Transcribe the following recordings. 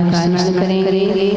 स्मरण करेंगे।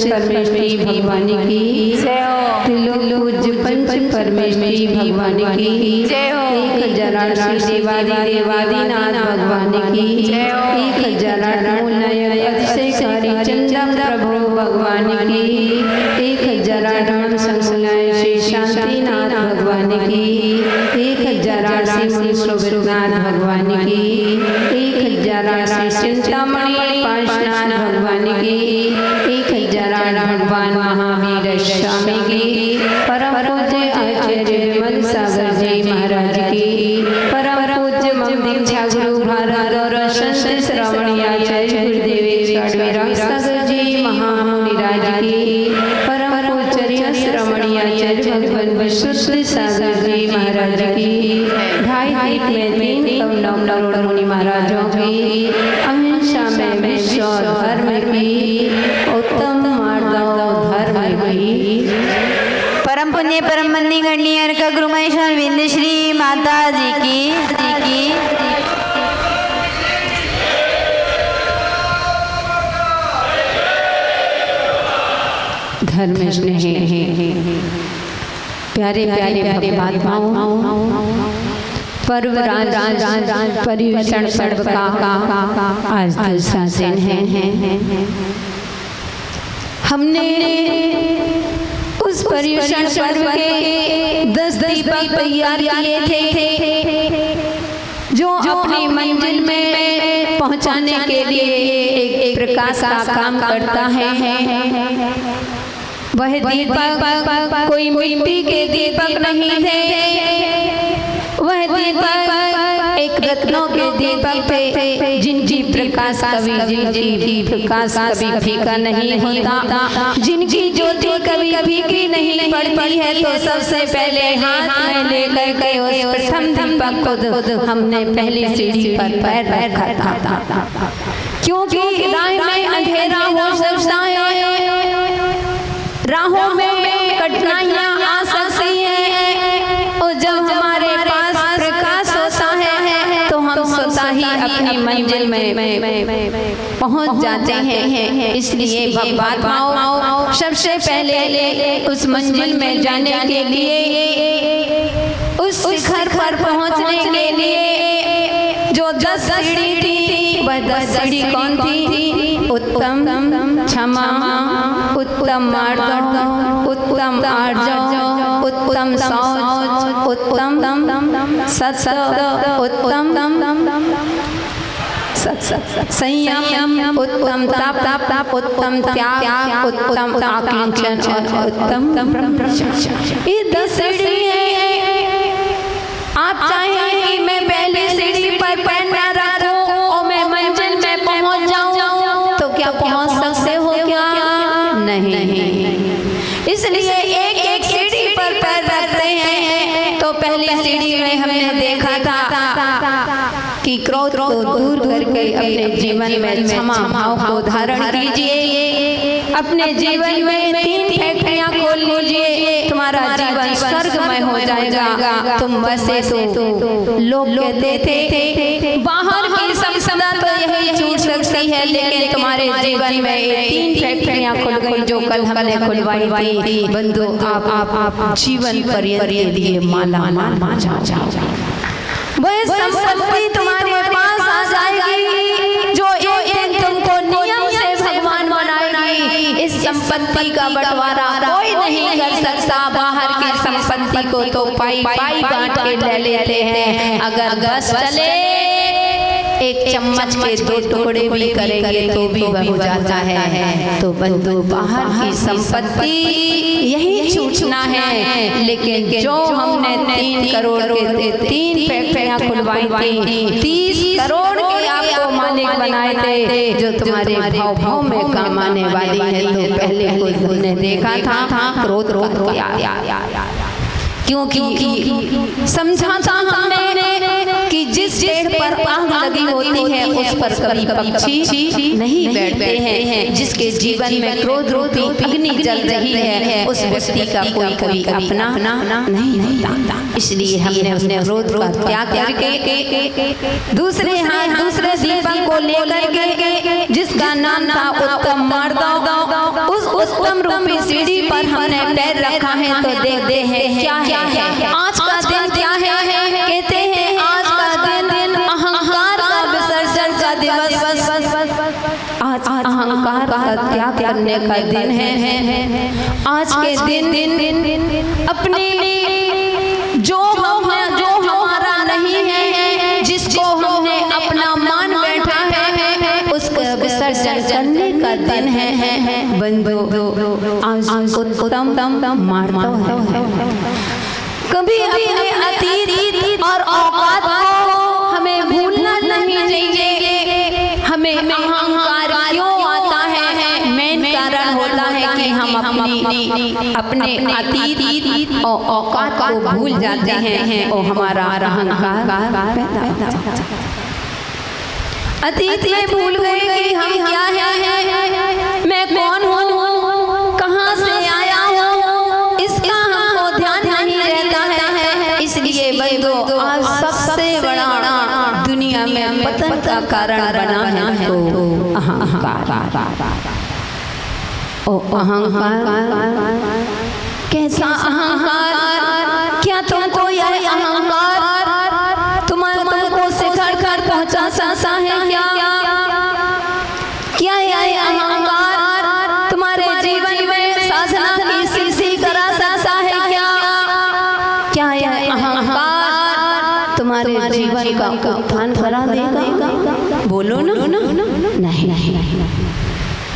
परमेश्वरी भगवान की जय हो। त्रिलोक पंच परमेश्वरी भगवान की जय हो। 1008 देवादिनाथ भगवान की जय हो। 1008 नयन अतिशयकारी चंद्र प्रभु भगवान की 1008 संसनाय श्री शांतिनाथ भगवान की 1008 मुनिश्रोनाथ भगवान की 1008 चिंतामणि पार्श्वनाथ भगवान की 1008 भगवान महावीर स्वामी की परम पूज्य आचार्य विमल सागर जी महाराज की परम पूज्य दीक्षा गुरु भारत और संत श्रवणी आचार्य गुरुदेव सागर जी महामुनिराज की परम पूज्य श्रवणी आचार्य भगवान विशुद्ध सागर जी महाराज की 2.5 में 3 करोड़ मुनि महाराजों की अहिंसा में विश्व धर्म की उत्तम धर्म की परम पुण्य परम मंदी गणनीय का गुरु महेश्वर विंध्य श्री माता जी की धर्म स्नेह प्यारे प्यारे महात्माओं पर्व पर्युषण पर्व का आज दूसरा दिन है। हमने उस पर्युषण पर्व के 10 दीपक तैयार किए थे जो अपनी मंजिल में पहुंचाने के लिए एक प्रकाश का काम करता है। वह दीपक कोई मिट्टी के दीपक नहीं थे, वह दीपक दीपक थे, जिनकी प्रकाश कभी फीका नहीं होता, जिनकी ज्योति कभी फीकी नहीं पड़ती है। तो सबसे पहले हाथ में लेकर के उस प्रथम दीपक को हमने पहली सीढ़ी पर पैर रखा था, क्योंकि राह में अंधेरा हो सकता है, राहों में कठिनाइयां आ सकती हैं, और जब हमारे पास प्रकाश होता है तो हम स्वतः ही अपनी मंजिल में पहुंच जाते हैं। इसलिए भक्तों, सबसे पहले उस मंजिल में जाने के लिए, उस शिखर पर पहुंचने के लिए जो 10 सीढ़ी थी, वह 10 सीढ़ी कौन थी? उत्तम क्षमा, उत्तम मार्ग, उत्तम आर्जव, उत्तम शौच, उत्तम सत्य, उत्तम संयम, उत्तम तप, उत्तम त्याग, उत्तम आकांक्षण और उत्तम ब्रह्मचर्य। ये 10 सीढ़ी है। आप चाहें कि मैं पहली सीढ़ी पर पैर न रखूं और मैं मंजिल में पहुंच जाऊं, तो क्या पहुंच सकते हो क्या? नहीं। इसलिए एक सीढ़ी पर पैर रखते हैं। तो पहली सीढ़ी में हमने देखा था कि क्रोध को दूर करके अपने जीवन में क्षमा भाव को धारण कीजिए, अपने जीवन में 3 फैक्ट्रियां खोल लीजिए, तुम्हारा जीवन स्वर्गमय हो जाएगा। तुम वैसे तो लोग कहते थे बाहर की संपदा तो यही छूट सकती है, लेकिन तुम्हारे जीवन में 3 फैक्ट्रियां खुल गई जो कल हमने खुलवाई थी। बंधु, आप जीवन पर्यंत के लिए मालामाल हो जाओ। वह संपत्ति तुम्हारे पास आ जाएगी जो एक दिन तुमको नियम से भगवान बनाएगी। इस संपत्ति का बंटवारा कोई नहीं कर सकता। बाहर की संपत्ति को तो पाई बांट के ले लेते हैं। अगर बस चले एक चम्मच के 2 टुकड़े भी करेंगे तो भी वह हो जाता है। तो बंधु, बाहर की संपत्ति यही छूटना है, लेकिन जो हमने 3 करोड़ के 3 फैक्ट्रियां खुलवाई थी, 30 करोड़ के आपको मालिक बनाए थे, जो तुम्हारे भाव में काम आने वाली है। तो पहले कोई हमने देखा था क्रोध क्योंकि समझा था हमने कि जिस पेड़ पर आग लगी होती है उस पर कभी पक्षी नहीं बैठते हैं। जिसके जीवन में क्रोध रूपी अग्नि जल रही है, उस व्यक्ति का कोई कभी अपना नहीं होता। इसलिए हमने उसने क्रोध का त्याग करके दूसरे दीपक को लेकर के, जिसका नाम था उत्तम मार्ग, उस उत्तम रूपी सीढ़ी पर हमने पैर रखा है। तो देखते हैं क्या है आज का दिन, क्या है? कहते हैं आज का दिन अहंकार का विसर्जन का दिवस। आज अहंकार का त्याग करने का दिन है। आज के दिन अपने जो हमारा नहीं है, जिसको हमने अपना मान बैठा है, उसका विसर्जन करने का दिन है। बंधु, आज उत्तम मार्ग है। कभी अपने अतीत और औकात को हमें भूलना नहीं चाहिए। हमें अहंकार क्यों आता है? मेन कारण होता है कि हम अपने अतीत और औकात को भूल जाते हैं और हमारा अहंकार पैदा होता है। अतीत में भूल गए कि हम क्या है, मैं कौन हूँ, कहाँ से आया हूँ, इसका हमको ध्यान नहीं रहता है। इसलिए बंधु, आज सबसे बड़ा दुनिया में पतन का कारण बना है तो अहंकार। कैसा अहंकार? क्या तुमको यह अहंकार तुमको शिखर कर पहुँचा सकता है क्या यह अहंकार तुम्हारे जीवन में साधना की सिद्धि करा सकता है क्या यह अहंकार तुम्हारे जीवन का उत्थान करा देगा? बोलो ना। नहीं।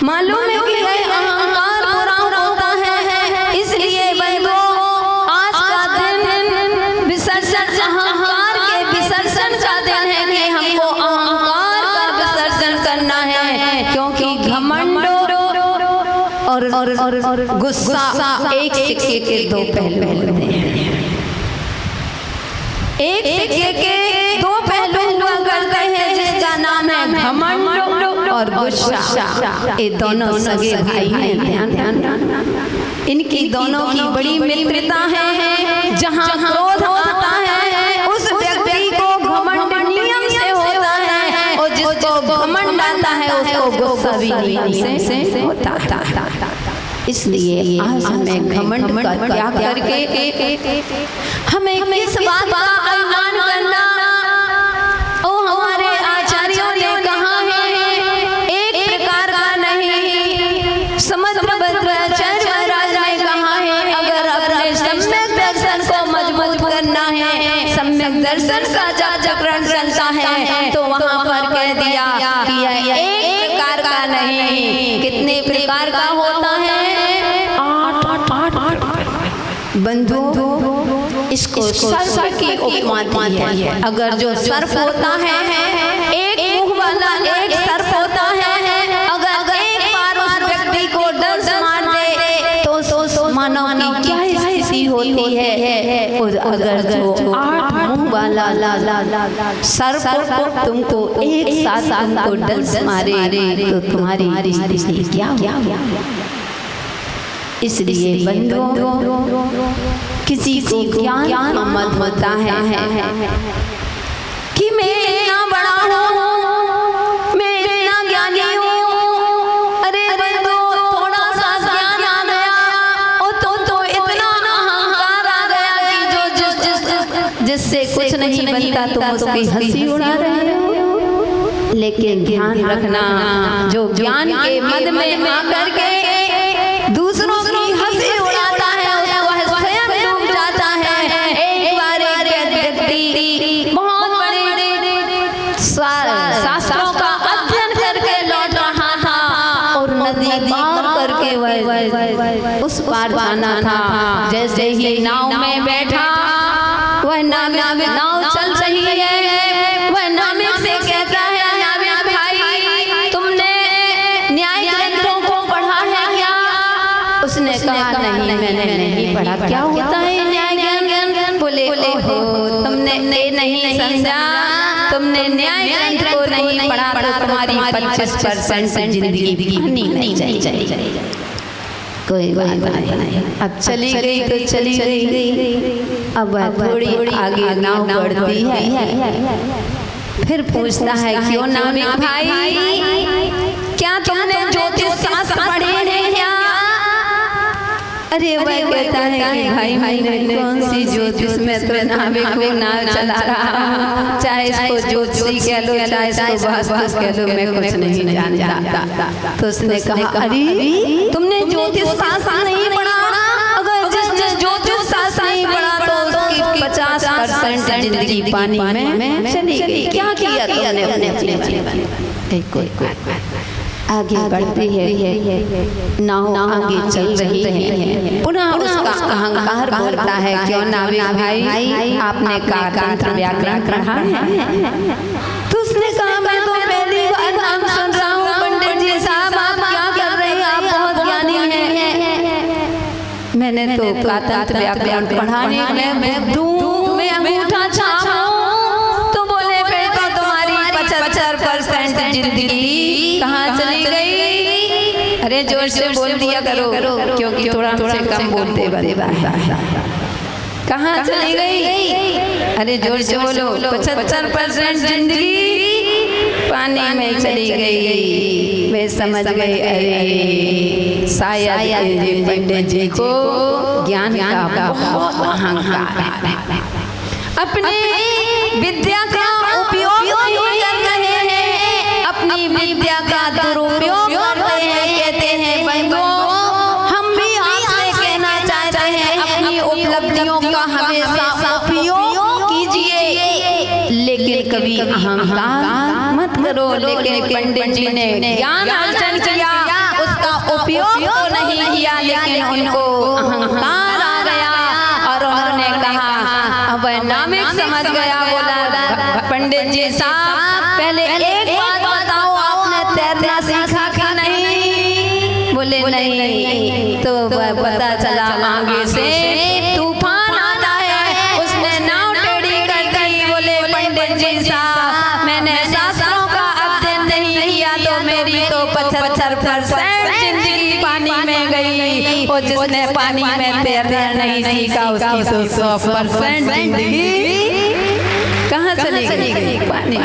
मालूम है कि यह अहंकार बुरा होता है। इसलिए बंधु, आज का दिन विसर्जन, अहंकार के विसर्जन का दिन है कि हमको और गुस्सा एक सिक्के के दो पहलू होते हैं। एक सिक्के के दो पहलू हुआ करते हैं, जिसका नाम है घमंड और गुस्सा। ये दोनों सगे भाई हैं। ध्यान इनकी दोनों की बड़ी मित्रता है। जहाँ क्रोध आता है उस व्यक्ति को घमंड नियम से होता है, और जिसको घमंड आता है उसको गुस्सा भी नियम से होता है। इसलिए आज हमें घमंड का त्याग करके हमें इस बात का अभिमान करना। ओ हमारे आचार्यों ने कहा है, एक प्रकार का नहीं, समग्र बद्राचार्य महाराज ने कहा है, अगर अपने सम्यक दर्शन को मजबूत करना है, सम्यक दर्शन का जब चक्रण चलता है, तो वहाँ पर कह दिया कि यह एक प्रकार का नहीं, कितने प्रकार का होता है? बंधु, इसको सर्प की उपमा दी है। अगर जो सर्प होता है, एक मुंह वाला एक सर्प होता है, अगर एक बार उस व्यक्ति को डंक मार दे तो मानव की क्या स्थिति होती है। और अगर जो 8 मुंह वाला सर्प तुमको एक साथ तुमको डंक मारे तो तुम्हारी स्थिति क्या? इसलिए बंधु, किसी को ज्ञान मत होता है कि मैं इतना बड़ा हूँ, मैं इतना ज्ञानी हूँ। अरे बंधु, थोड़ा सा ज्ञान आ गया और तो इतना अहंकार आ गया कि जिससे कुछ नहीं बनता तुम उसकी हंसी उड़ा रहे हो। लेकिन ध्यान रखना, जो ज्ञान के मद में आकर के दूसरों की हंसी उड़ाता है, वह स्वयं डूब जाता है। एक बार एक व्यक्ति बहुत बड़े शास्त्रों का अध्ययन करके लौट रहा था, और नदी पार करके वह उस पार जाना था। जैसे ही नाव में बैठा, वह नाव चल रही है, वह नाविक से कहता है, नाविक भाई, तुमने न्याय ग्रंथों को पढ़ा है क्या? उसने कहा नहीं, मैंने नहीं पढ़ा। क्या होता है न्याय ज्ञान? बोले ओहो, तुमने नहीं समझा, तुमने न्याय ग्रंथ को नहीं पढ़ा तो तुम्हारी 25% जिंदगी नहीं चाहिए। कोई बात नहीं, अब चली गई तो चली गई। अब थोड़ी आगे नाव बढ़ती है, फिर पूछता है, क्यों नाविक भाई, क्या तुमने ज्योतिष शास्त्र पढ़े हैं क्या? अरे वह कहता है कि भाई मैंने कौन सी ज्योतिष में तो नाविक को नाव चला रहा, चाहे इसको ज्योतिषी कह लो, चाहे इसको वास्तु कह लो, मैं कुछ नहीं जानता। तो उसने कहा, अरे तुमने ज्योतिष शास्त्र नहीं पढ़ा? अगर जिसने ज्योतिष शास्त्र नहीं पढ़ा तो उसकी 50% जिंदगी पानी में चली गई। क्या किया तुमने अपने जीवन में? कोई आगे बढ़ती है, नाव आगे चल रही है, पुनः उसका अहंकार बोलता है, क्यों नाविक भाई, आपने का तंत्र व्याकरण पढ़ा है? तो उसने कहा, मैं तो पहली बार नाम सुन रहा हूँ। पंडित जी साहब, आप क्या कर रहे हैं? आप बहुत ज्ञानी हैं। मैंने तो का तंत्र व्याकरण पढ़ाने में अंगूठा छापा, तो बोले फिर तो तुम्हारी 75% जिंदगी कहाँ चली गई? अरे जोर से बोल दिया करो, क्योंकि थोड़ा कम बोलते बंदे। कहाँ चली गई? अरे जोर से बोलो, 75% जिंदगी पानी में चली गई। मैं समझ गई, अरे शायद पंडित जी को ज्ञान का बहुत अहंकार है, अपने विद्या का उपयोग नहीं कर रहे हैं, अपनी विद्या का दुरुपयोग कर रहे हैं। कहते हैं बंधु, हम भी आपसे कहना चाहते हैं, अपनी उपलब्धियों का हमेशा उपयोग कीजिए, लेकिन कभी अहंकार मत करो। लेकिन पंडित जी ने ज्ञान अर्जन किया, उसका उपयोग तो नहीं किया, लेकिन उनको अहंकार आ गया और उन्होंने कहा, अब नाविक समझ गया, बोला, पंडित जी साहब, पहले एक बात बताओ, आपने तैरना सीखा कि नहीं? बोले नहीं तो पता चला आगे से तूफान आता है। उसने नाव टेढ़ी कर दी। बोले पंडित जी साहब, मैंने शास्त्रों का अध्ययन नहीं किया तो मेरी तो 75% जिंदगी पानी में गई। और जिसने पानी में तैरना नहीं सीखा उसकी तो 100% जिंदगी कहाँ चली गई? पानी।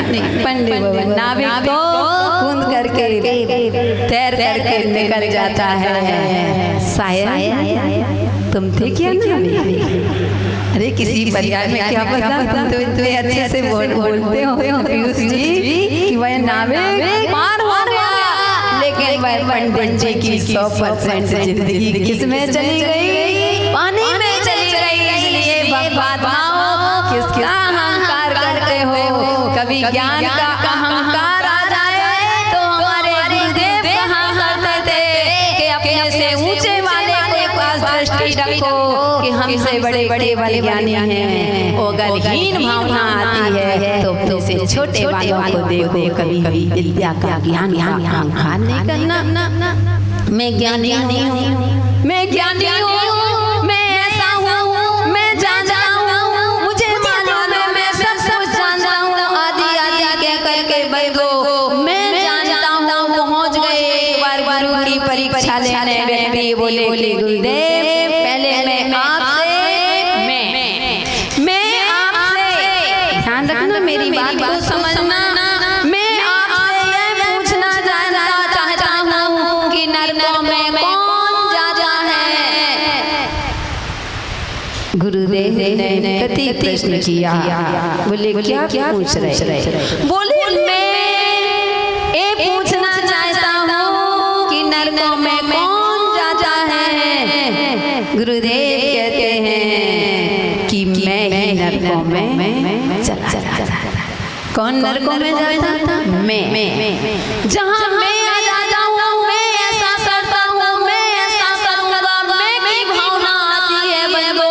पंडित नाविक तो कूद करके तैर करके निकल जाता है। शायद तुम थे क्या ना? अरे किसी पर्याय में क्या पता, तुम तो इतने अच्छे से बोलते हो पीयूष जी कि वह नाविक पार हो गया, लेकिन वह पंडित जी की 100% जिंदगी किसमें चली गई? पानी में चली गई। इसलिए किसका अहंकार करते हो? कभी ज्ञान का अहंकार आ जाए तो हमारे गुरुदेव कहा करते थे कि अपने से ऊंचे वाले के पास दृष्टि रखो कि हमसे बड़े बड़े ज्ञानी हैं। अगर हीन भावना आती है तो तुमसे छोटे वालों को देखो। कभी विद्या का ज्ञान अहंकार नहीं करना। मैं ज्ञानी हूँ, मैं ज्ञानी हूँ, मैं ऐसा हूँ, मैं जानता हूँ, मुझे मालूम है, मैं सब कुछ जानता हूँ। आदि कह करके बंदो मैं जानता हूँ पहुँच गए। एक बार गुरु की परीक्षा लेने व्यक्ति बोले गुरुदेव पहले मैं आपसे ध्यान रखना, मेरी बात को समझना। मैं आपसे ये पूछना चाहता हूँ कि नरकों में कौन जाता है? गुरुदेव ने प्रति प्रश्न किया। बोले क्या पूछ रहे? बोले मैं ये पूछना चाहता हूँ कि नरकों में कौन जाता है? गुरुदेव कहते हैं कि मैं ही नरकों में चला जाता। कौन नरकों में जाता था? मैं। जहाँ मैं आ जाता हूँ, मैं ऐसा करता हूँ, मैं ऐसा करूँगा, मैं की भावना आती है बंदो।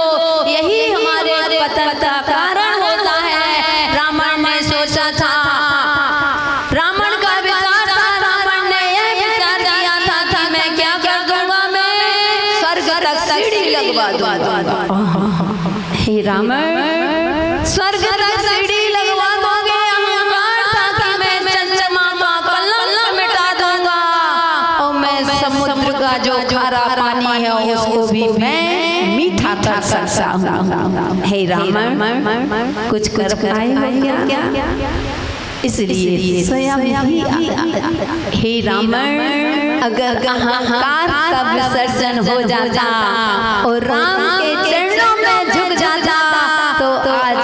यही हमारे पतन का कारण होता है। रावण ने सोचा था, रावण का विचार था, रावण ने यह विचार किया था कि मैं क्या कर दूंगा, मैं स्वर्ग तक सीढ़ी लगवा दूंगा। हे रावण, स्वर्ग तक सीढ़ी लगवा दोगे? अहंकार था कि मैं चंचमा का कलंक मिटा दूंगा और मैं समुद्र का जो खारा पानी है उसको भी मैं मीठा कर सकता हूँ। हे रावण, कुछ कर पाए हो क्या? इसलिए स्वयं ही हे रावण, अगर अहंकार का विसर्जन हो जाता और राम के चरणों में झुक जाता तो आज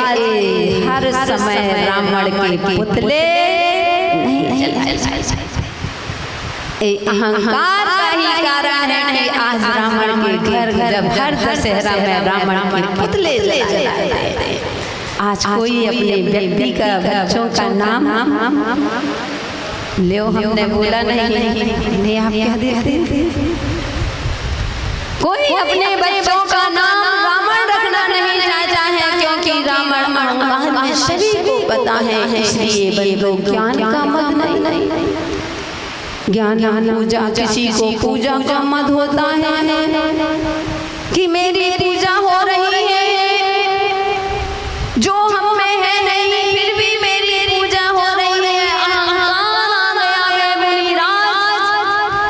हर समय रावण के पुतले नहीं अहंकार का ही कारण है कि आज रावण के घर जब हर दशहरा में रावण के पुतले जलाए। आज कोई अपने व्यक्ति का बच्चों का नाम ले, हमने बोला नहीं, आप क्या देते? कोई अपने बच्चों का नाम रावण रखना नहीं चाहता है, क्योंकि रावण अहंकार में सभी को पता है। इसलिए बंदो ज्ञान का मत नहीं। ज्ञान पूजा, किसी को पूजा का मत होता है कि मेरी पूजा हो रही है, जो हम में है नहीं, फिर भी मेरी पूजा हो रही है। अहंकार आ गया है। मुनिराज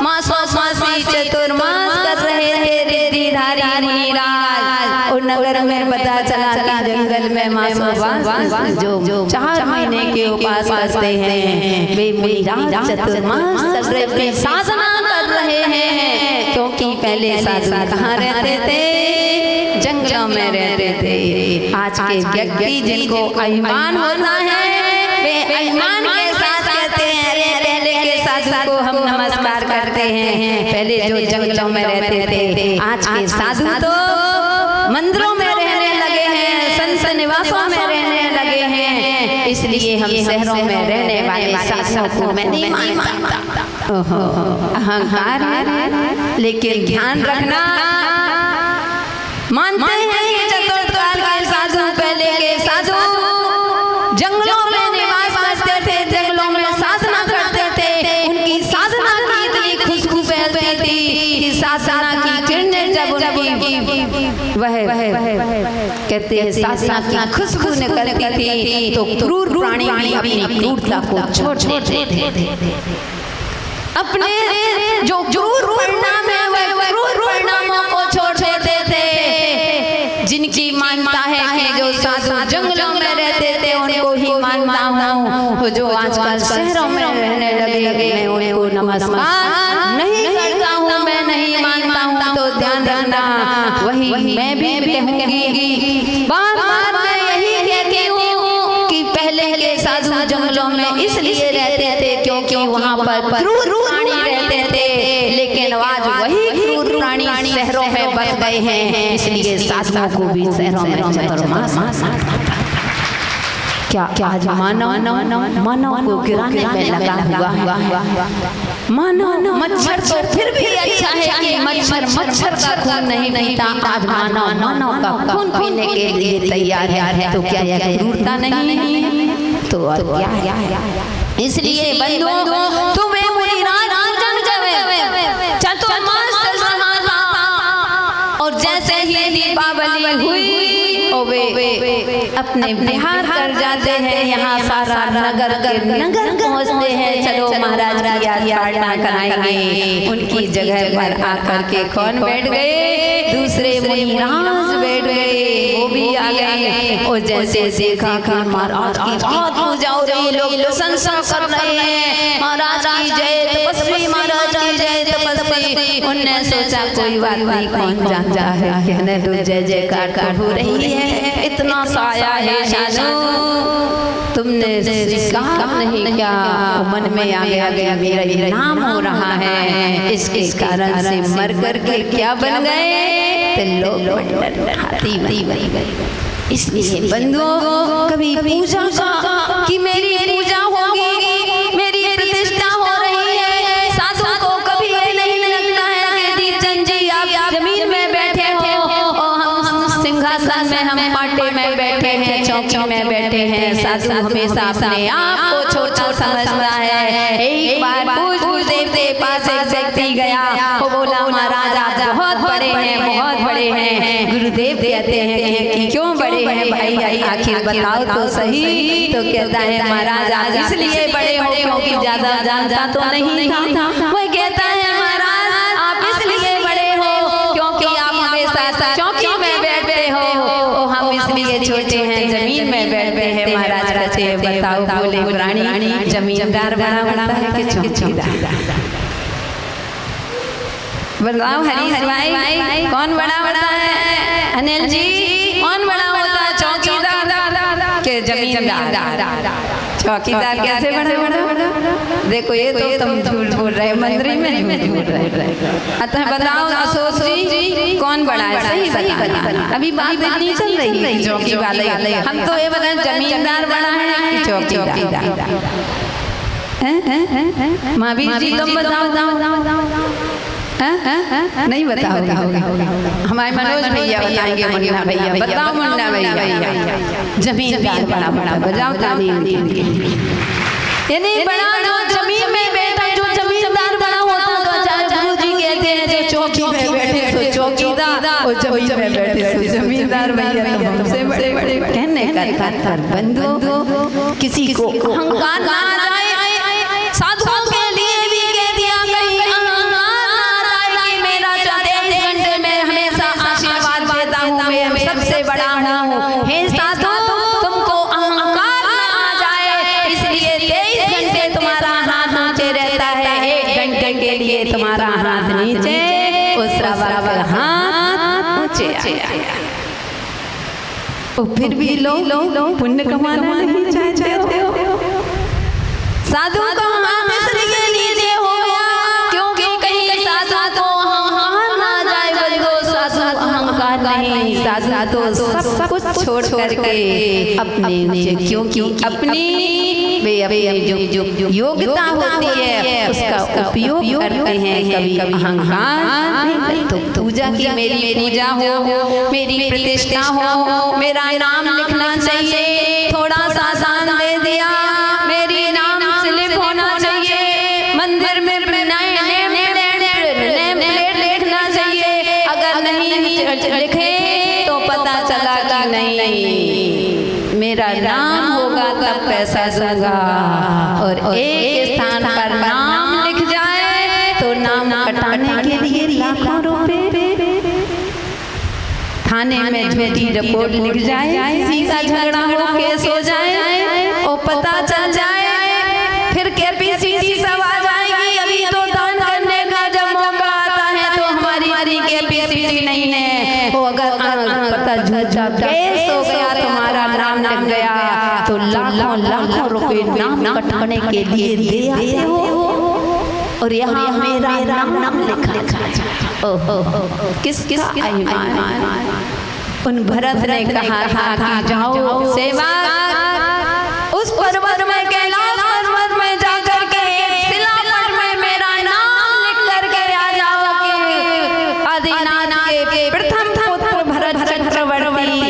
मासी चतुर्मास कर रहे थे, रिद्धिधारी मुनिराज। और नगर में पता चला कि जंगल में मासोवास जो 4 महीने के उपास करते हैं, वे मुनिराज चतुर्मास कर रहे, साधना कर रहे हैं। क्योंकि पहले साधु कहाँ रहते थे? जंगलों में रहते थे। आज के व्यक्ति जिनको अभिमान होता है वे अभिमान के साथ कहते हैं पहले के साधु को हम नमस्कार करते हैं। पहले जो जंगलों में रहते थे, आज के साधु तो मंदिरों में रहने लगे हैं, संत निवासों में रहने लगे हैं। इसलिए हम शहरों में रहने वाले साधुओं को मैं नहीं मानता। अहंकार है, लेकिन ध्यान रखना, मानते हैं कि चतुर्थकाल के साधु, पहले के साधु जंगलों में निवास करते थे, जंगलों में साधना करते थे। उनकी साधना की इतनी खुशबू फैलती थी वह कहते हैं साधना की खुशबू न करती थी तो क्रूर प्राणी भी अपनी क्रूरता को छोड़ देते थे। अपने जो क्रूर परिणाम है वह क्रूर परिणामों को छोड़ देते थे। जिनकी मानता है कि जो साधु जंगलों में रहते थे उनको ही मानता हूँ, जो आजकल शहरों में रहने लगे मैं उनको नमस्कार नहीं करता हूँ, मैं नहीं मानता हूँ। तो ध्यान रखना, वही मैं भी कहूँगी, बार बार मैं यही कहती हूँ कि पहले के साधु जंगलों में इसलिए रहते थे क्योंकि वहाँ पर क्रूर प्राणी रहते थे, लेकिन आज वही क्रूर प्राणी शहरों में बस गए हैं, इसलिए साधुओं को भी शहरों में क्या आज मानव को गिराने में लगा हुआ है। मानव मच्छर तो फिर भी अच्छा है कि मच्छर का खून नहीं पीता, आज मानव का खून पीने के लिए तैयार है। तो क्या यह क्रूरता नहीं है? तो क्या है? इसलिए बंधुओं तुम्हें और जैसे ही दीपावली हुई अपने बिहार कर जाते हैं, यहाँ सारा नगर पहुँचते हैं, चलो महाराज की यात्रा कराएंगे। उनकी जगह पर आकर के कौन बैठ गए? दूसरे मुनिराज बैठ गए, वो भी आ गए। और जैसे देखा कि महाराज की बहुत पूजा हो रही, लोग प्रशंसा कर रहे हैं, महाराज की जय तपस्वी, महाराज की जय तपस्वी। उनने सोचा कोई बात नहीं, कौन जानता है, कहने दो जय जयकार हो रही है, इतना साया है शानू, तुमने कहा नहीं क्या? मन में आ गया मेरा नाम हो रहा है, इसके कारण से मर कर के क्या बन गए? इसलिए बंधुओं कभी पूजा का कि मेरी पूजा होगी, मेरी प्रतिष्ठा हो रही है, साधु को कभी नहीं लगता है कि दीपचंद जी आप जमीन में बैठे हो और हम सिंहासन में, हम पाटे में बैठे हैं, चौकी में बैठे हैं। साधु हमेशा अपने आप को छोटा समझता है। एक बार पूज देवते पास एक व्यक्ति गया, वो बोला महाराज आप बहुत बड़े हैं, बहुत बड़े हैं। गुरुदेव कहते हैं कि क्यों बड़े हैं भाई, आखिर बताओ तो सही। तो कहता है महाराज आप इसलिए बड़े हो क्योंकि ज्यादा जानता तो नहीं था। वो कहता है महाराज आप इसलिए बड़े हो क्योंकि आप हमेशा चौकी में बैठते हो, हम इसलिए छोटे हैं, जमीन में बैठते हैं। महाराज कहते हैं बताओ, बोले प्राणी जमींदार बड़ा है कि चौकीदार? बताओ हरीश भाई कौन बड़ा है? अनिल जी कौन बड़ा होता है, चौकीदार के जमींदार? चौकीदार कैसे बड़ा? देखो ये तो तुम झूठ बोल रहे, मंदिर में झूठ बोल रहे। अतः बताओ अशोक जी कौन बड़ा है, सही बताना। अभी बात नहीं चल रही है चौकी वाले, हम तो ये बताएं जमींदार बड़ा है कि चौकीदार? महावीर जी तुम बताओ। नहीं बताओ, हमारे मनोज भैया बताएंगे। मुन्ना भैया बताओ, मुन्ना भैया जमींदार बड़ा बजाओ ताली। यानी बड़ा जो जमीन में बैठा, जो जमींदार बड़ा होता तो आचार्य गुरु जी कहते हैं जो चौकी में बैठे तो चौकीदार और जमीन में बैठे तो जमींदार। भैया तो हमसे बड़े बड़े कहने का बंधु, किसी को अहंकार ना आ जाए। साधुओं के लिए भी कह दिया कहीं अहंकार ना आए कि मेरा 24 घंटे में हमेशा आशीर्वाद देता हूँ, मैं सबसे बड़ा हूँ। हे साधु तुमको अहंकार ना आ जाए, इसलिए 23 घंटे तुम्हारा हाथ नीचे रहता है, 1 घंटे के लिए तुम्हारा हाथ नीचे, उस का हाथ ऊंचे आया। फिर भी लोग पुण्य कमाना नहीं चाहते हो। साधु का हाथ इसलिए नीचे हो गया क्योंकि कहीं साधु तो अहंकार ना जाए। बंधुओं साधु अहंकार नहीं, साधु तो सब कुछ छोड़ करके अपने, क्योंकि अपनी जो योग्यता होती है उसका उपयोग करते हैं, कभी अहंकार। तो पूजा की मेरी पूजा हो, मेरी प्रतिष्ठा हो, मेरा नाम लिखना चाहिए, थोड़ा सा दान दे दिया, मेरी नाम स्लिप होना चाहिए, मंदिर में नेम प्लेट लिखना चाहिए। अगर नहीं लिखे मेरा नाम होगा तब पैसा दूंगा, और एक स्थान पर नाम लिख जाए तो नाम कटाने के लिए लाखों रुपए, थाने में झूठी रिपोर्ट लिख जाए, किसी का झगड़ा हो केस हो जाए और पता चल जाए, फिर केपीसीसी सब आ जाएगी। अभी तो दान करने का जब मौका आता है तो हमारी केपीसीसी नहीं है, वो अगर पता झूठा केस हो गया तुम्हारा नाम लग गया तो लाखों लाखों रुपए नाम कटाने के लिए दे आते हो, और यहाँ मेरा नाम लिखा किसका ईमान। उन भरत ने कहा था कि जाओ सेवा उस पर्वत में, कैलाश पर्वत में जाकर के शिला पर में मेरा नाम लिख करके आ जाओ कि आदिनाथ के प्रथम पुत्र भरत चक्रवर्ती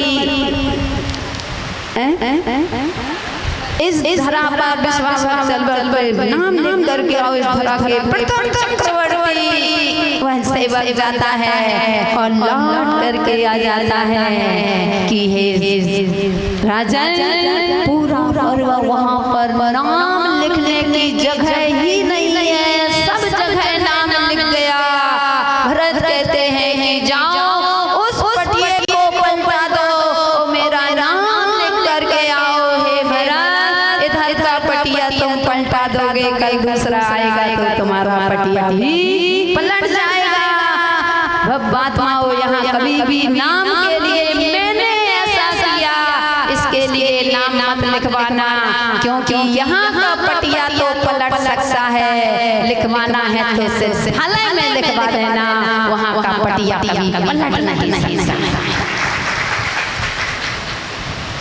इस धरा पर विश्वासवल पर नाम लिख करके आओ, इस धरा के प्रथम चक्रवर्ती। वह सेवक जाता है और लौट करके आ जाता है कि हे राजन, पूरा पर्वत वहाँ पर नाम लिखने की जगह ही नहीं है, सब जगह नाम लिख गया। भरत कहते हैं कि जाओ उस पटिये को पलटा दो, मेरा नाम लिख करके आओ। हे भरत, इधर का पटिया तुम पलटा दोगे, कल दूसरा आएगा तो तुम्हारा पटिया भी पलट जाएगा। बात माओ, यहाँ कभी भी नाम के लिए मैंने ऐसा किया, इसके लिए नाम मत लिखवाना, क्योंकि यहाँ का पटिया तो पलट सकता है, लिखवाना है तो सिर्फ हाल में लिखवा देना, वहाँ का पटिया कभी पलट नहीं सकता।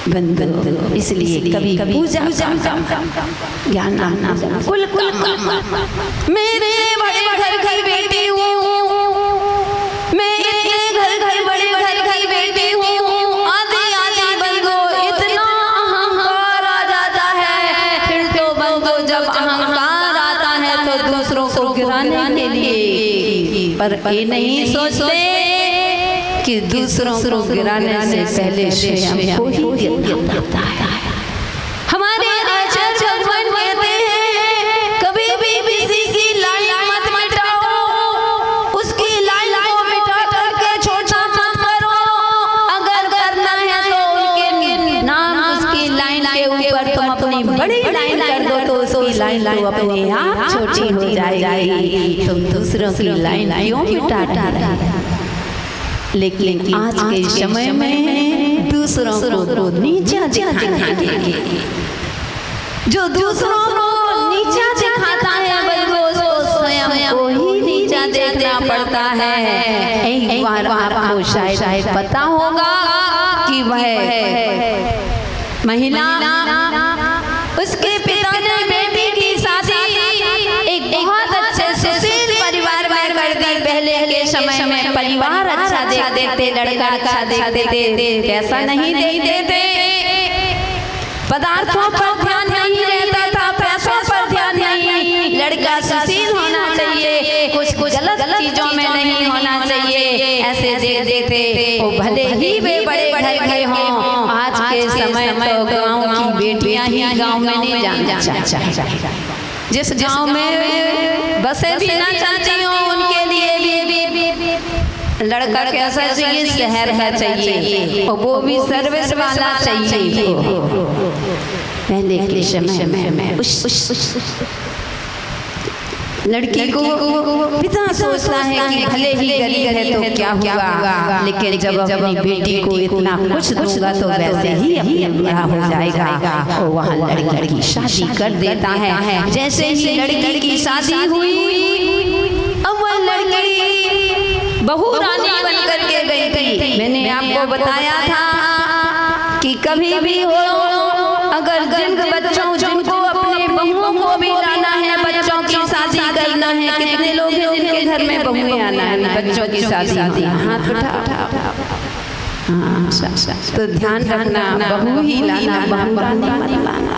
बंधु, इसलिए कभी पूजा ज्ञान कुल मेरे बड़े घर घर बेटी हूँ, मैं इतने घर घर बड़े घर घर बेटी हूँ, आदि आदि बंधु इतना अहंकार आ जाता है, फिर तो बंधु जब अहंकार आता है तो दूसरों को गिराने के लिए, पर ये नहीं सोचते कि दूसरों को गिराने से पहले स्वयं को ही गिरना पड़ता है। हमारे आचार्य भगवान कहते हैं कभी भी किसी की लाइन मत मिटाओ, उसकी लाइन को मिटा करके छोटा मत करो, अगर करना है तो उनके नाम उसकी लाइन के ऊपर तुम अपनी बड़ी लाइन कर दो तो उसकी लाइन तो अपने आप छोटी हो जाएगी। तुम दूसरों की लाइन क्यों मिटाता है? लेकिन आज के समय में दूसरों को नीचा दिखाने के लिए, जो दूसरों को नीचा दिखाता है वो स्वयं को ही नीचा देखना पड़ता है। एक बार आपको शायद पता होगा कि वह महिला, उसके पिता ने बेटी की शादी एक बहुत अच्छे सुशील परिवार में कर दी। पहले के समय में परिवार अच्छा देखते, लड़का अच्छा देखते, कैसा नहीं देखते थे, पदार्थों पर ध्यान नहीं रहता था, पैसों पर ध्यान नहीं, लड़का सुशील होना चाहिए, कुछ गलत चीजों में नहीं होना चाहिए, ऐसे देखते थे। वो भले ही वे बड़े बड़े घर हों, आज के समय तो गाँव की बेटियां ही गाँव में नहीं जाना चाहती, जिस गांव में बसे भी ना चाहती हूँ उनके लिए भी लड़का कैसा चाहिए, शहर का चाहिए, और वो भी सर्विस वाला चाहिए। पहले के समय में उस लड़की को पिता सोचता है कि भले ही गरीब है तो क्या हुआ, लेकिन जब अपनी बेटी को इतना कुछ दूंगा तो वैसे ही अपने बड़ा हो जाएगा, और वहाँ लड़की की शादी कर देता है। जैसे ही लड़की की शादी हुई, अब वह लड़की बहू रानी बन करके गई थी। मैंने आपको बताया था कि कभी भी हो, अगर जिनको अपने बहुओं को भी लाना है, बच्चों की शादी करना है, कितने लोग हैं उनके घर में बहुएं आना है, बच्चों की शादी, हाथ उठा। तो ध्यान रखना, बहू ही लाना, बहू मत लाना।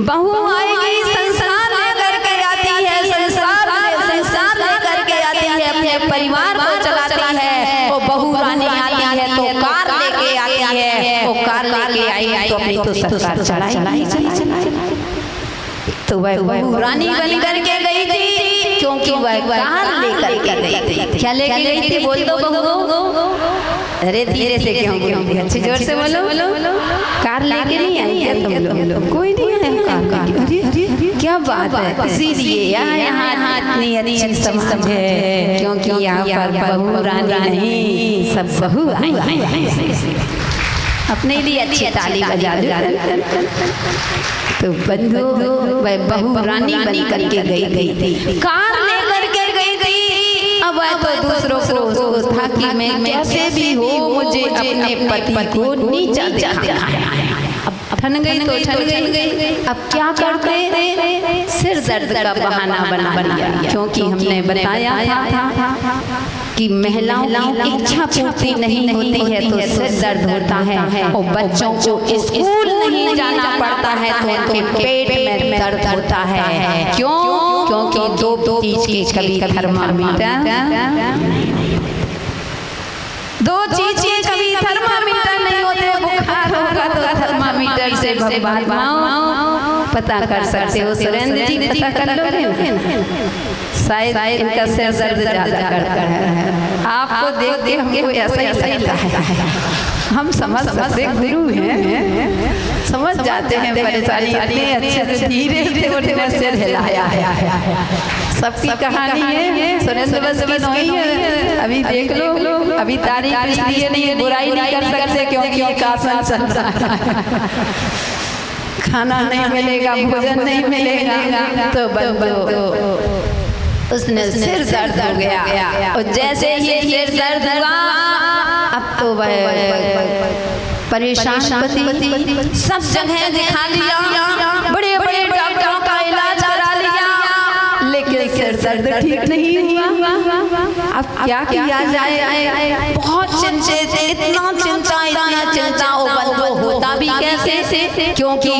बहू आएगी संसार लेकर के आती है, संसार लेकर के आती है, अपने परिवार को चलाती है। वो बहू रानी आती है तो कार लेके आती है, वो कार लेके तो अपनी तो सरकार चलाई। तो वह बहू रानी बन करके गई थी, क्योंकि वह कार लेकर के गई थी। क्या लेके गई थी बोल दो बहू? अरे धीरे से क्यों बोलती, अच्छी जोर से बोलो। कार लेके नहीं आई क्या तुम लोग? कोई नहीं है कार। अरे क्या बात है, इसीलिए यहाँ इतनी अच्छी समझ है, क्योंकि यहाँ पर बहू रानी नहीं, सब बहू आई। अपने लिए अच्छी ताली बजा दो। तो बंधु वह बहू रानी बन करके गई थी, कार लेकर के गई थी। अब वह तो दूसरों को था कि मैं कैसे भी हो मुझे अपने पति को नीचा दिखाना है। अब ठन गई तो ठन गई। अब क्या करते? सिर दर्द का बहाना बना लिया, क्योंकि हमने बताया था कि महिलाओं की इच्छा पूर्ति नहीं होती है तो सिर दर्द होता है, और बच्चों को स्कूल नहीं जाना पड़ता है तो उनके पेट में दर्द होता है। क्यों? क्योंकि दो चीज के कभी थर्मामीटर, दो चीज के कभी थर्मामीटर नहीं होते। बुखार होगा तो थर्मामीटर से पता कर सकते हो। सुरेंद्र जी पता कर लोगे? शायद इनका सिर दर्द ज्यादा करता है, आपको देख के हमको ऐसा ही लगता है। हम समझ सकते, गुरु हैं, समझ जाते हैं परेशानी। इतने अच्छे से धीरे से उन्होंने सिर हिलाया है। सबकी कहानी है, सुरेंद्र बस की नहीं है। अभी देख लो, अभी तारीफ इसलिए नहीं, बुराई नहीं कर सकते क्योंकि कासा चल रहा है, खाना नहीं मिलेगा, भोजन नहीं मिलेगा। तो उसने सिर दर्द हो गया, और जैसे ही सिर दर्द हुआ अब तो वह परेशान पति सब जगह दिखा लिया, बड़े बड़े डॉक्टरों का इलाज करा लिया, लेकिन सिर दर्द ठीक नहीं हुआ। अब क्या किया जाए? बहुत चिंतित, इतना चिंता वो होता भी कैसे? क्योंकि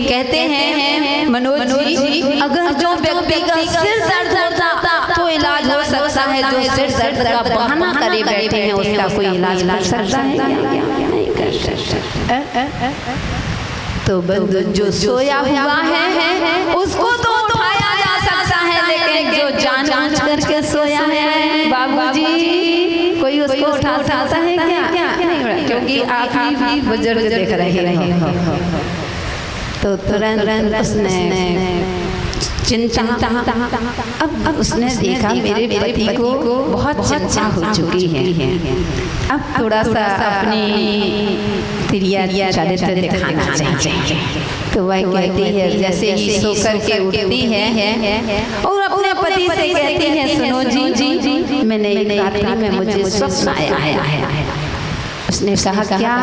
कहते हैं मनोज जी, अगर जो व्यक्ति का सिर दर्द होता तो इलाज हो सकता है, जो सिर दर्द का बहाना करे बैठे हैं उसका कोई इलाज कर सकता है? नहीं कर सकता। तो बंधु जो सोया हुआ है उसको तो उठाया जा सकता है, लेकिन जो जानबूझ करके सोया है बाबूजी, कोई उसको उठा सकता है क्या? क्योंकि आप ही बुजुर्ग देख रहे हो। तो तुरंत उसने चिंता, अब उसने देखा मेरे पति को बहुत चिंता हो चुकी है, अब थोड़ा सा अपनी क्रिया चरित्र दिखाना चाहिए। तो वह कहती है, जैसे ही सो करके उठती है और अपने पति से कहती है, सुनो जी, मैंने एक रात्रि में मुझे स्वप्न आया है। उसने कहा, क्या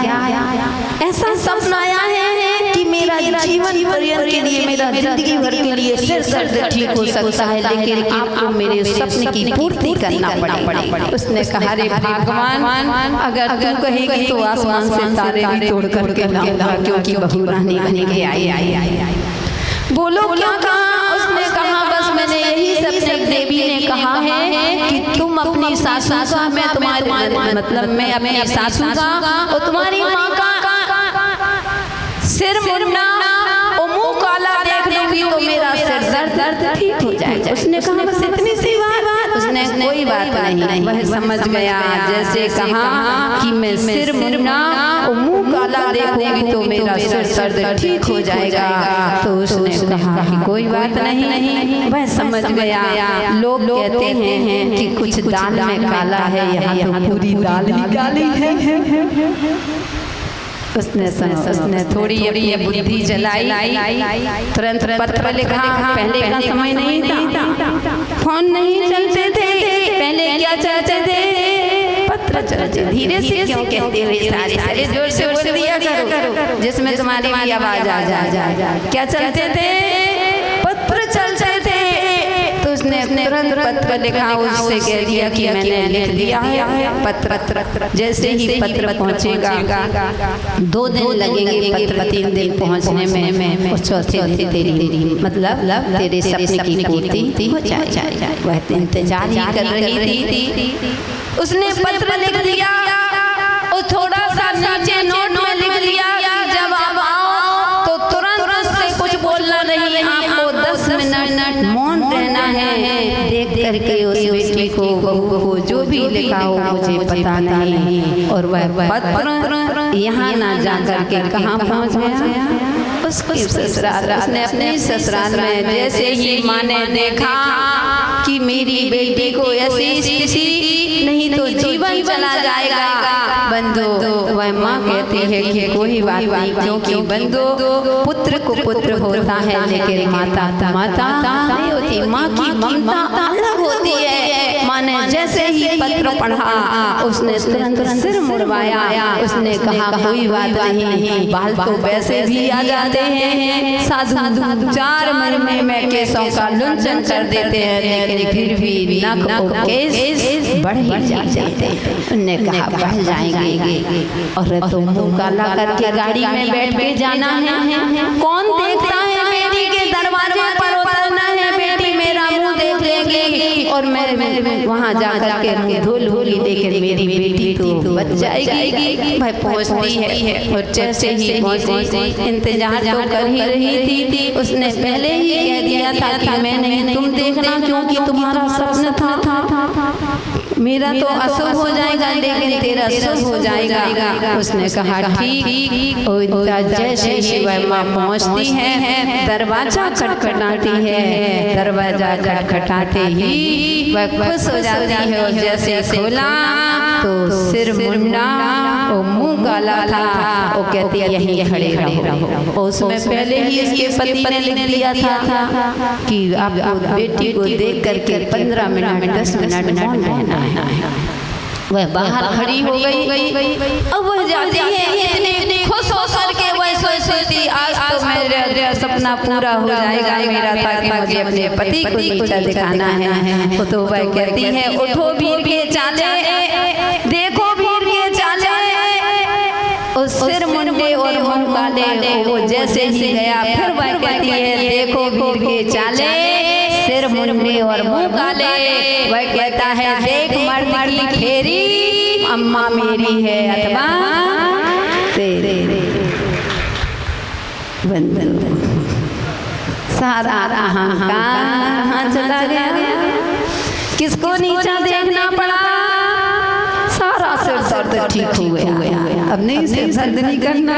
ऐसा सपना आया है कि मेरा जीवन पर्यंत के लिए, मेरा जिंदगी भर के लिए सिर दर्द ठीक हो सकता है, लेकिन आपको मेरे सपने की पूर्ति करना पड़ेगा। उसने कहा, रे भगवान, अगर तू कहेगी तो आसमान से तारे भी तोड़ करके लाऊंगा, क्योंकि बहू रानी बन के आई। बोलो क्या कहा? उसने कहा, बस मैंने यही सपने, देवी ने कहा है कि तुम अपनी सासू का, मैं तुम्हारी, मतलब मैं अपनी सासू का और तुम्हारी माँ का सिर मुड़ना और मुंह काला देख लूंगी तो मेरा सिर दर्द ठीक हो जाएगा। उसने कहा, बस इतनी सी बात। उसने कोई बात नहीं, वह समझ गया। जैसे कहा कि मैं सिर मुड़ना और मुंह काला देखूंगी तो मेरा सिर दर्द ठीक हो जाएगा, तो उसने कहा कि कोई बात नहीं, वह समझ गया। लोग कहते हैं कि कुछ दाल में काला है, यहाँ तो पूरी दाल ही काली है। उसने थोड़ी अपनी बुद्धि जलाई, तुरंत पत्र लिखा। पहले का समय नहीं था, फोन नहीं चलते थे, पहले क्या चलते थे? पत्र चलते। धीरे से क्यों कहते हो? सारे जोर से बोल दिया करो, जिसमें तुम्हारी भी आवाज आ जाए। क्या चलते थे? पत्र चलते थे। तो उसने तुरंत पत्र लिखा, उससे कह दिया कि मैंने लिख दिया है पत्र। जैसे ही पत्र पहुंचेगा, 2 दिन लगेंगे पत्र, 3 दिन पहुंचने में, और चौथे दिन तेरी मतलब तेरे सपने की पूर्ति हो जाए। वह इंतजार ही कर रही थी। उसने पत्र लिख दिया और थोड़ा सा नीचे नोट में लिख दिया, जब आप करके उस बेटी को बहू को जो भी लिखा हो मुझे पता नहीं, और वह पत्र यहाँ ना जाकर के कहाँ पहुँच गया, उसके ससुराल। उसने अपने ससुराल में जैसे ही माँ ने देखा कि मेरी बेटी को ऐसी स्थिति, नहीं तो जीवन चला जाएगा, बंधु वह माँ कहती है कि कोई बात नहीं, क्योंकि बंधु पुत्र को पुत्र होता है लेकिन माता नहीं होती। माँ की ममता अलग होती है। माँ ने जैसे ही पत्र पढ़ा उसने तुरंत सिर मुड़वाया। उसने कहा कोई बात नहीं, बाल तो वैसे भी आ जाते हैं, साधु 4 महीने में केसों का लुंचन कर देते हैं, लेकिन फिर भी नख और केस बढ़ ही जाते हैं। उन्होंने कहा बढ़ जाएंगे, और तो मुँह काला करके गाड़ी में बैठ के जाना है। कौन देखता है बेटी के दरवाजे पर उतरना है, बेटी मेरा मुँह देख लेगी और मैं वहाँ जाकर के मुँह धोलूंगी, लेकिन मेरी बेटी तो बच जाएगी। भाई पहुँचती है, और जैसे ही पहुँची इंतजार तो कर ही रही थी। उसने पहले ही कह दिया था कि मैं नहीं, तुम देखना, क्योंकि तुम्हारा सपना था। मेरा तो अशुभ हो जाएगा लेकिन तेरा शुभ हो जाएगा। उसने कहा ठीक। और जैसे ही वह माँ पहुँचती है, दरवाजा खटखटाती है, दरवाजा खटखटाते ही वह खुश हो जाती है, और जैसे खोला तो सिर मुंडा और मुंह काला था। वो कहती है यहीं खड़े रहो। और उसमें पहले ही इसके पति ने लिख दिया था कि आपको बेटी को देख करके 15 मिनट 10 मिनट रहना है। वह बाहर खड़ी हो गई। अब वह जाती है इतनी खुश हो करके, वह सोचती आज तो मेरा सपना पूरा हो जाएगा। मेरा था कि मुझे अपने पति को नीचा दिखाना है। तो वह कहती है उठो वीर के चाले, देखो वीर के चाले, उस सिर मुंडे और मुंह काले। वो जैसे ही गया फिर वह कहती है देखो वीर के चाले, सिर मुंडे और मुंह काले। वह कहता है देख मर्द की खेरी, अम्मा मेरी है अथवा तेरे। बंधन सारा कहाँ चला गया, किसको नीचा देखना पड़ा, सारा सिर दर्द ठीक हो गया। अब नहीं सिर दर्द नहीं करना,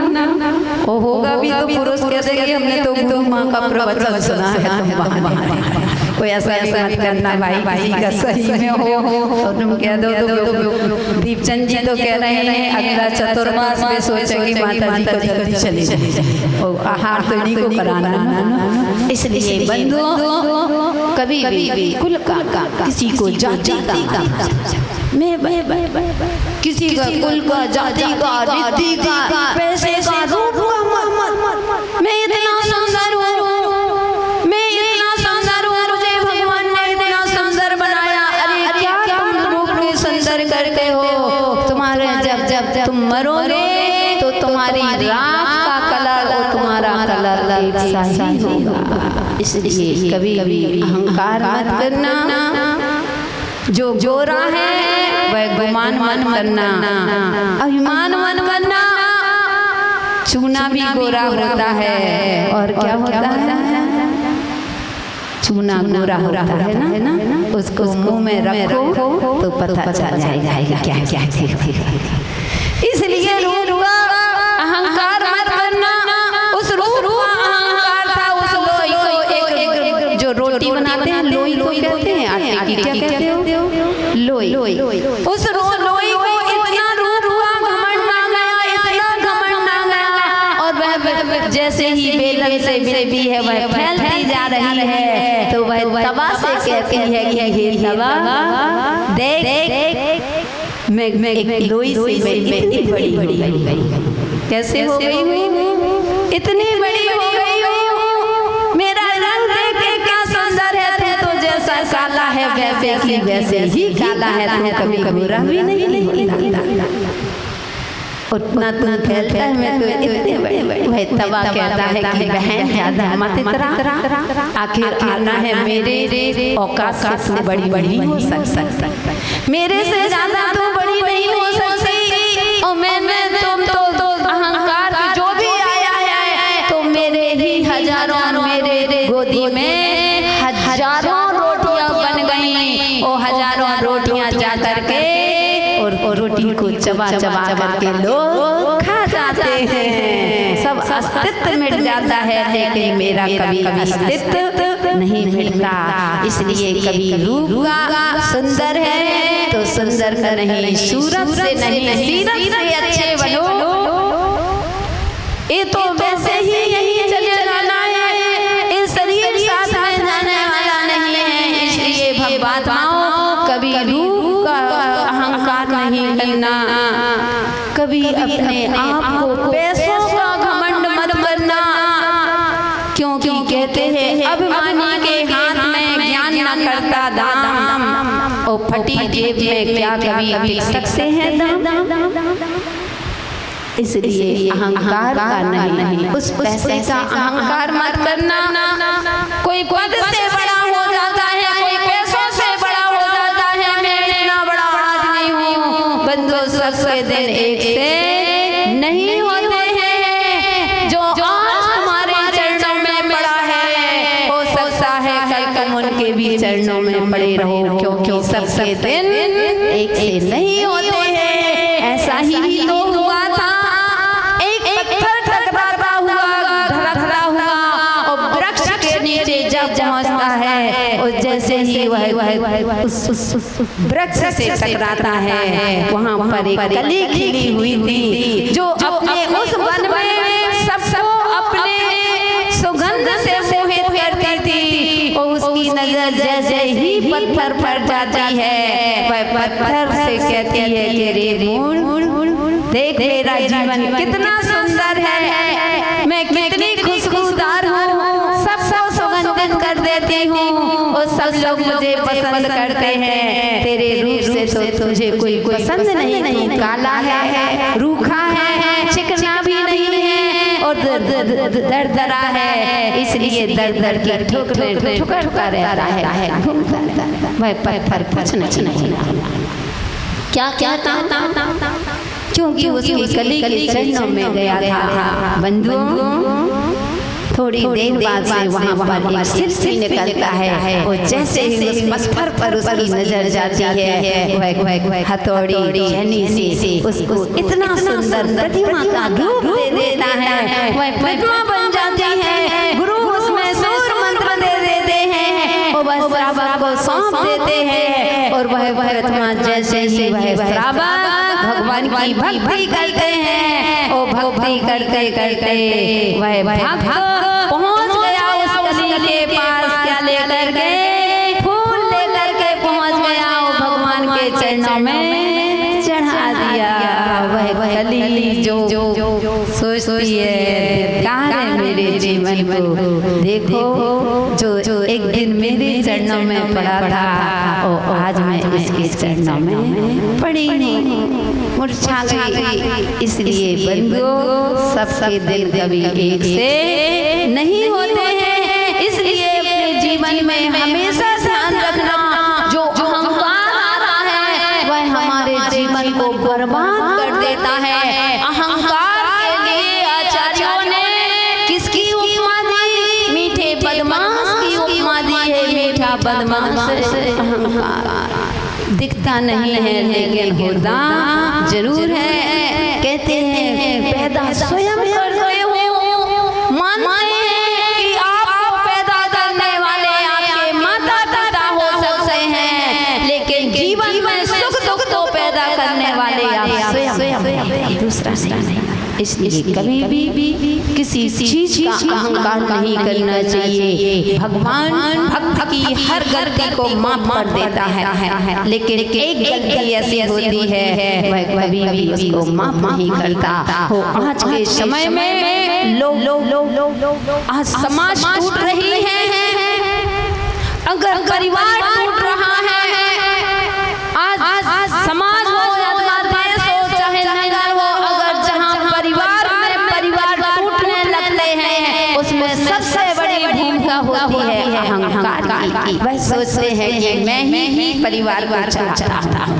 वो होगा भी तो पुरुष कहते कि हमने तो माँ का प्रवचन सुना है। कोई ऐसा मत करना भाई, किसी का सही में हो तुम कह दो। तो दीपचंद जी तो कह रहे हैं अगला चतुर्मास में सोचेंगे माता जी को जल्दी चले जाए, और आहार तो इन्हीं को कराना। इसलिए बंधु कभी भी कुल का किसी को जाति का किसी का कुल का जाति का रीति का पैसे का रूप का मैं इतना सुंदर हूँ, मैं इतना सुंदर हूँ, मुझे भगवान ने इतना सुंदर बनाया। अरे क्या तुम रूप में सुंदर करते हो, तुम्हारे जब तुम मरोगे तो तुम्हारी राख का कलर और तुम्हारा कलर एक सा ही होगा। इसलिए कभी अहंकार मत करना, जो गोरा है वह गुमान मन करना, अभिमान मन करना। चूना भी गोरा होता है, और क्या होता है, चूना गोरा होता है ना, उसको मुंह में रखो तो पता चल जाएगा क्या क्या। इसलिए अहंकार मत करना। उस अहंकार था, उस लोई को एक जो रोटी बनाते हैं लोई को कहते हैं, आटे की क्या कहते हो, लोई। उस लोई को इतना रूप हुआ, घमंड आ गया, इतना घमंड आ गया, और वह जैसे ही बेलन से भी है वह फैलती जा रही है। तो वह तवा से कहती है कि ये तवा देख मैं एक लोई से इतनी बड़ी हो गई, कैसे हो गई हूँ, इतनी बड़ी हो गई हूँ। मेरा रंग देख के क्या सुंदर है, तू तो जैसा काला है वैसे ही काला है, तू कभी गोरा भी नहीं होता। उतना तुम फैलता है, मैं तो इतने बड़े वह तवा कहता है कि बहन ज्यादा मत इतरा, आखिर आना है मेरे औकात से बड़ी हो सकता, मेरे से ज्यादा तू बड़ी नहीं हो सकती। और मैंने तुम तो अहंकार जो भी आया है तो मेरे ही हजारों, मेरे गोदी में हजारों रोटियां बन गई, रोटी को चबा चबा करके लोग खा जाते हैं, सब अस्तित्व मिट जाता है, लेकिन मेरा कभी अस्तित्व नहीं मिटता। इसलिए कभी रूप का सुंदर है तो सुंदर का नहीं, सूरत से नहीं सीरत से अच्छे बनो। ये तो वैसे ही यही चले जाना है, इस शरीर साथ में जाने वाला नहीं है। इसलिए भगवात्माओं कभी रूप का अहंकार नहीं करना, कभी अपने आप को पैसों का घमंड मत करना, क्योंकि कहते हैं अभिमानी के हाथ में ज्ञान न करता दाम, और फटी जेब में क्या कभी टिक सकते हैं दाम। इसलिए अहंकार का नहीं, उस पैसे का अहंकार मत करना। कोई पद से बड़ा हो जाता है, कोई पैसों से बड़ा हो जाता है, मैं इतना बड़ा आदमी हूँ। बंदो सबके दिन एक से नहीं होते हैं। जो आज तुम्हारे चरणों में पड़ा है, हो सकता है कल तुम उनके भी चरणों में पड़े रहो, क्योंकि सबके दिन एक से नहीं होते हैं। ऐसा ही तो हुआ था, एक पत्थर टकराता हुआ धड़कता हुआ और वृक्ष के नीचे जब पहुंचता है, और जैसे ही वह उस वृक्ष से टकराता है, वहां पर एक कली खिली हुई थी, जो अपने उस वन में सबको अपने सुगंध से मोहित करती थी। और उसकी नजर जैसे ही पत्थर पर जाती है, वह पत्थर से कहती है कि रे मूल, देख मेरा जीवन कितना सुंदर है, मैं कितनी खुशबूदार हूँ, सबको सुगंधित कर देती हूँ, और सब लोग मुझे पसंद करते हैं। तेरे रूप से तो तुझे कोई पसंद नहीं, काला है, रूखा है, चिकना भी नहीं है, और दरदरा है, इसलिए दर की ठुकरता रहता है। वह पत्थर कुछ नहीं, क्या कहता, क्योंकि उसकी कली के चरणों में गया था। बंधुओं, थोड़ी देर बाद से वहाँ पर एक सिरसी निकलता है, और जैसे ही उस पत्थर पर उसकी नजर जाती है, वह हथौड़ी छेनी से उसको इतना सुंदर प्रतिमा का रूप दे देता है, वह प्रतिमा बन जाती है। गुरु उसमें सूर मंत्र दे देते हैं, और वह श्रावक को सौंप देते हैं, और वह प्रतिमा जैसे ही वह श्रावक भगवान की भक्ति करते हैं, और भक्ति करते करते वह भक्त पहुंच गया उस कली के पास। क्या लेकर के? फूल लेकर के पहुंच गया, और भगवान के चरणों में चढ़ा दिया। वह कली जो सोचती है क्या है मेरे जीवन को, देखो जो एक दिन मेरे चरणों में पड़ा था, और आज मैं इसके चरणों में पड़ी हूँ, मुरझा गई। इसलिए बंधुओं, सबके दिल कभी एक से नहीं होते हैं। इसलिए अपने जीवन में हमेशा ध्यान रखना, जो अहंकार आता है वह हमारे जीवन को बर्बाद कर देता है। अहंकार के लिए आचार्यों ने किसकी उपमा दी? मीठे बदमाश की उपमा दी है। मीठा बदमाश अहंकार दिखता नहीं है, लेकिन होता जरूर है। कहते हैं पैदा स्वयं करते हो, मानते हैं कि आपको पैदा करने वाले आपके माता पिता हो सकते हैं, लेकिन जीवन में सुख दुख तो पैदा करने वाले आप स्वयं, दूसरा नहीं। इसलिए कभी भी किसी चीज का अहंकार नहीं करना चाहिए। भगवान भक्त की हर गलती को माफ कर देता है, लेकिन एक गलती ऐसी होती है वह कभी भी उसको माफ नहीं करता। हो आज के समय में लोग आज समाज टूट रही है, अगर परिवार टूट रहा है, आज समाज हो अथवा देश हो चाहे नगर हो, अगर जहाँ परिवार टूटने लगते हैं उसमें सबसे बड़ी भूमिका होती है अहंकार की। वह सोचते हैं कि मैं ही परिवार को चलाता हूँ,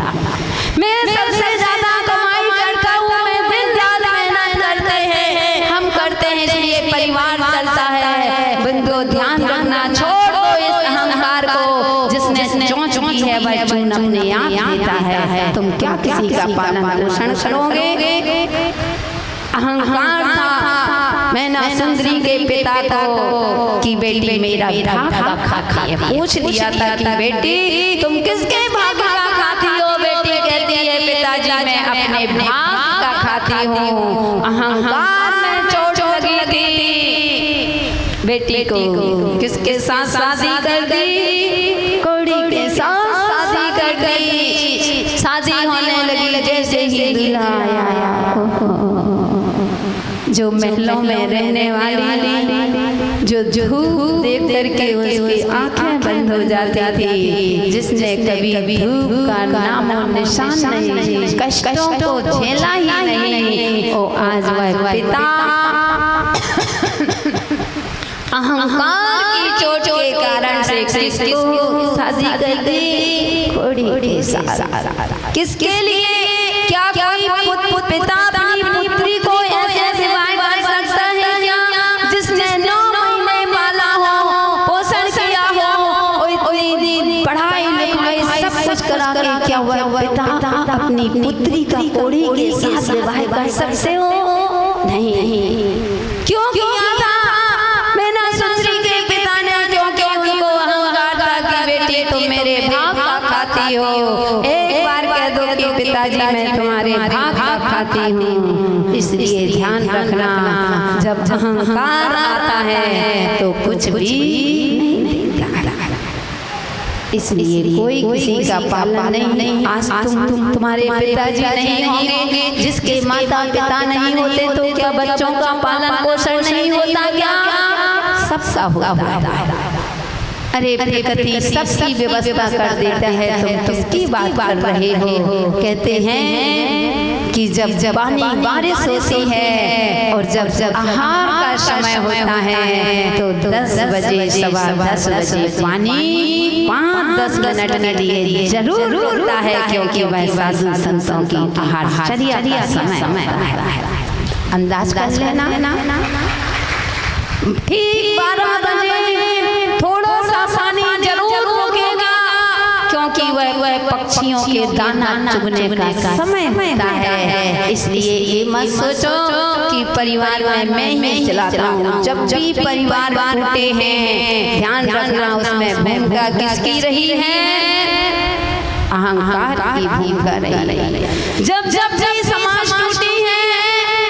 मैं सबसे ज्यादा कमाई करता हूँ, मैं दिन रात मेहनत करते हैं, हम करते हैं, इसलिए परिवार चलता है। बंदो ध्यान रखना, छोड़ दो इस अहंकार को। जिसने चोंच की है वह चून अपने आप देता है। तुम क्या किसी का पालन पोषण करोगे? अहंकार था मैना सुंदरी के पिता को कि बेटी मेरा भाग का खाती है। पूछ लिया था कि बेटी तुम किसके भाग का खाती हो? बेटी कहती है पिताजी मैं अपने भाग का खाती हूँ। अहंकार में चोट लगी थी बेटी को, किसके साथ शादी कर दी? कौड़ी के साथ शादी कर दी। शादी होने लगी जैसे ही दूल्हा आया, जो महलों में रहने वाली जो धूप देख करके उसकी आंखें बंद हो जाती थी, जिसने कभी धूप का नाम और निशान नहीं, कष्टों को झेला ही नहीं, वो आज वह पिता अहंकार की चोट के कारण से किसको शादी कर दी? घोड़ी के साथ। किसके लिए? क्या कोई पिता अपनी पुत्री को ऐसे सिवाय कर सकता है क्या? जिसने 9 महीने पाला हो, पोषण किया हो, इतनी पढ़ाई लिखाई सब कुछ करा के क्या वह पिता अपनी पुत्री का घोड़ी के साथ विवाह कर सकते हो? नहीं। क्यों किया था? मैना सुंदरी के पिता ने क्योंकि उनको अहंकार था कि बेटी तुम मेरे भाग का खाती हो। एक बार कह दो कि पिताजी मैं तुम्हारे भाग का खाती हूँ। इसलिए ध्यान रखना, जब अहंकार आता है तो कुछ भी नहीं दिखता। इसलिए कोई किसी का पालन नहीं। आज तुम्हारे पिताजी नहीं होंगे, जिसके माता पिता नहीं होते तो क्या बच्चों का पालन पोषण नहीं होता क्या? सबका होता है। अरे प्रकृति सबकी व्यवस्था कर देता है, तुम किसकी बात कर रहे हो? कहते हैं कि जब पानी बारिश होती है और जब आहार का समय होता है तो 10 बजे 10:15 बजे पानी 5-10 मिनट के लिए जरूर होता है, क्योंकि वह साधु संतों की आहारचर्या का समय है। अंदाज कर लेना, ठीक 12 बजे थोड़ा सा पानी जरूर होगा, क्योंकि वह पक्षियों के दाना चुगने का समय होता है। इसलिए ये मत सोचो कि परिवार में मैं ही चलाता हूँ। जब भी परिवार टूटे हैं, ध्यान रखना उसमें भूमिका किसकी रही है? अहंकार की भूमिका रही है। जब भी समाज टूटी है,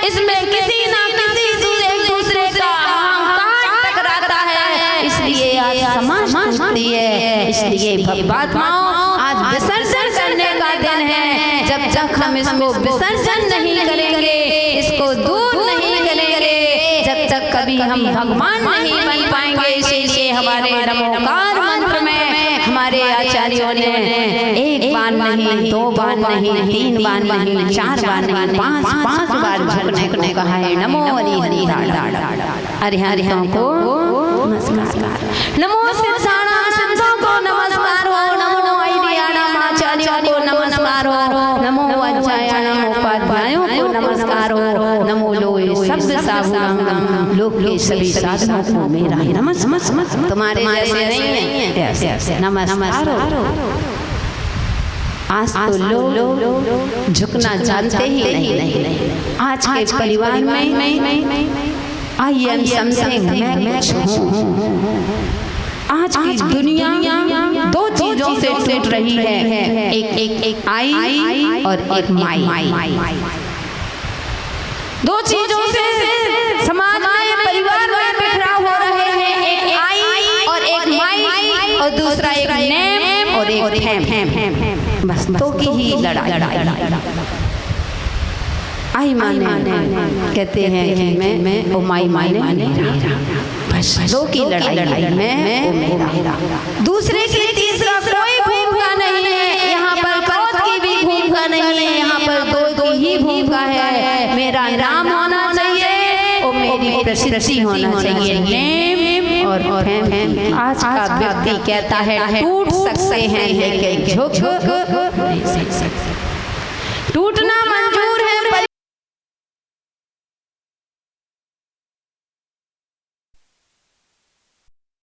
इसमें किसी ना किसी दूसरे का अहंकार टकराता है। इसलिए आज समाज टूटती है। इसलिए भगवात्माओं, आज विसर्जन करने का दिन है। जब तक हम इसको विसर्जन नहीं करेंगे, इसको दूर नहीं करेंगे, जब तक कभी हम भगवान नहीं बन पाएंगे। इसीलिए हमारे नमोकार मंत्र में हमारे आचार्यों ने 1 बार नहीं, 2 बार नहीं, 3 बार नहीं, 4 बार नहीं, 5 बार झुकने को कहा है। नमो हरि हरिहरियों को नमस्कार, नमो सिद्धाणा सिद्धों को नमस्कार हो, नमो ऐडियाणाम आचार्यों को नमस्कार हो, नमो वज्रायणाम उपाध्यायों को नमस्कार हो, नमो लोए शब्द साहुगम लोक के सभी साधनों को मेरा नमस्कार। तुम्हारे जैसे नहीं है, नमस्कार। आज तो लोग झुकना जानते ही नहीं। आज के परिवार में आइए हम समझें मैं कुछ हूँ। आज की दुनिया 2 चीजों से टूट रही है, एक आई और एक माई। 2 चीजों से समाज में, परिवार में बिखराव हो रहे हैं। एक आई और एक माई, और दूसरा एक नेम और एक फैम। बस 2 की ही लड़ाई। आई माने कहते हैं कि मैं ओ माई माने बस 2 की लड़ाई में दूसरे की तीसरा कोई भूमिका नहीं है। यहाँ पर क्रोध की भी भूमिका नहीं है, यहाँ पर 2 की ही भूमिका है। मेरा नाम होना चाहिए और मेरी प्रसिद्धि होना चाहिए। नेम और फैम। आज का व्यक्ति कहता है टूट सकते हैं लेकिन झुक नहीं सकते। टूटना